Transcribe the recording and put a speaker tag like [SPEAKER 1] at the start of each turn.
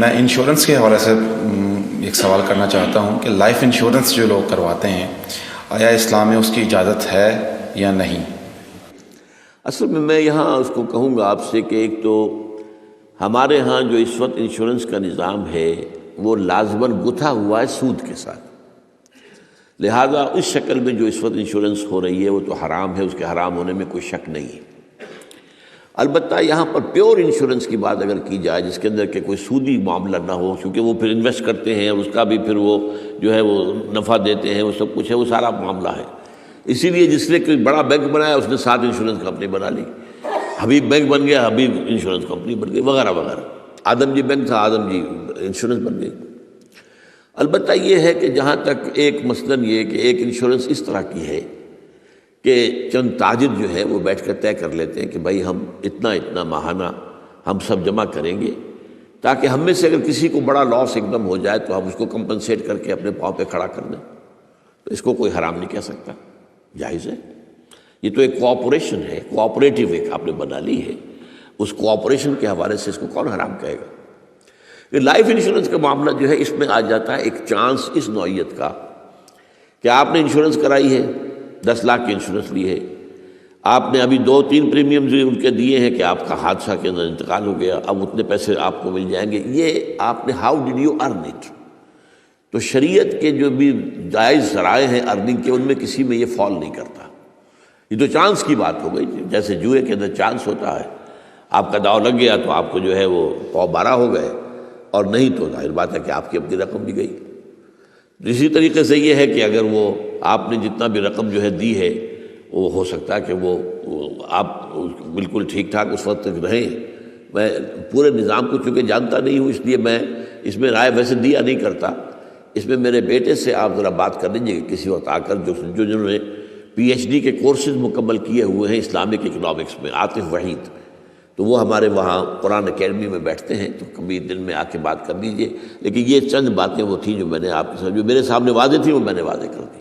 [SPEAKER 1] میں انشورنس کے حوالے سے ایک سوال کرنا چاہتا ہوں کہ لائف انشورنس جو لوگ کرواتے ہیں آیا اسلام میں اس کی اجازت ہے یا نہیں؟
[SPEAKER 2] اصل میں یہاں اس کو کہوں گا آپ سے کہ ایک تو ہمارے ہاں جو اس وقت انشورنس کا نظام ہے وہ لازماً گتھا ہوا ہے سود کے ساتھ، لہذا اس شکل میں جو اس وقت انشورنس ہو رہی ہے وہ تو حرام ہے، اس کے حرام ہونے میں کوئی شک نہیں ہے۔ البتہ یہاں پر پیور انشورنس کی بات اگر کی جائے جس کے اندر کہ کوئی سودی معاملہ نہ ہو، کیونکہ وہ پھر انویسٹ کرتے ہیں اور اس کا بھی پھر وہ جو ہے وہ نفع دیتے ہیں، وہ سب کچھ ہے، وہ سارا معاملہ ہے۔ اسی لیے جس نے کوئی بڑا بینک بنایا اس نے 7 انشورنس کمپنی بنا لی، حبیب بینک بن گیا، حبیب انشورنس کمپنی بن گئی، وغیرہ وغیرہ۔ آدم جی بینک تھا، آدم جی انشورنس بن گئی۔ البتہ یہ ہے کہ جہاں تک ایک مثلاً یہ کہ ایک انشورنس اس طرح کی ہے کہ چند تاجر جو ہے وہ بیٹھ کر طے کر لیتے ہیں کہ بھائی ہم اتنا ماہانہ ہم سب جمع کریں گے تاکہ ہم میں سے اگر کسی کو بڑا لاس ایک دم ہو جائے تو ہم اس کو کمپنسیٹ کر کے اپنے پاؤں پہ کھڑا کر دیں، تو اس کو کوئی حرام نہیں کہہ سکتا، جائز ہے۔ یہ تو ایک کوآپریشن ہے، کوآپریٹیو ایک آپ نے بنا لی ہے، اس کوآپریشن کے حوالے سے اس کو کون حرام کہے گا؟ کہ لائف انشورنس کا معاملہ جو ہے اس میں آ جاتا ہے ایک چانس اس نوعیت کا کہ آپ نے انشورنس کرائی ہے، 10 لاکھ کی انشورنس لی ہے، آپ نے ابھی 2-3 پریمیمز ان کے دیے ہیں کہ آپ کا حادثہ کے اندر انتقال ہو گیا، اب اتنے پیسے آپ کو مل جائیں گے، یہ آپ نے how did you earn it? تو شریعت کے جو بھی جائز ذرائع ہیں ارننگ کے ان میں کسی میں یہ فال نہیں کرتا، یہ تو چانس کی بات ہو گئی، جیسے جوئے کے اندر چانس ہوتا ہے، آپ کا داؤ لگ گیا تو آپ کو جو ہے وہ 12 ہو گئے، اور نہیں تو ظاہر بات ہے کہ آپ کی اپنی رقم بھی گئی۔ اسی طریقے سے یہ ہے کہ اگر وہ آپ نے جتنا بھی رقم جو ہے دی ہے وہ ہو سکتا ہے کہ وہ آپ بالکل ٹھیک ٹھاک اس وقت تک رہیں۔ میں پورے نظام کو چونکہ جانتا نہیں ہوں اس لیے میں اس میں رائے ویسے دیا نہیں کرتا، اس میں میرے بیٹے سے آپ ذرا بات کر لیجیے کہ کسی وقت آ کر جنہوں نے PhD کے کورسز مکمل کیے ہوئے ہیں اسلامک اکنامکس میں، عاطف وحید، تو وہ ہمارے وہاں قرآن اکیڈمی میں بیٹھتے ہیں، تو کبھی دن میں آ کے بات کر لیجیے۔ لیکن یہ چند باتیں وہ تھیں جو میں نے آپ کے ساتھ جو میرے سامنے واضح تھیں وہ میں نے واضح کر دی۔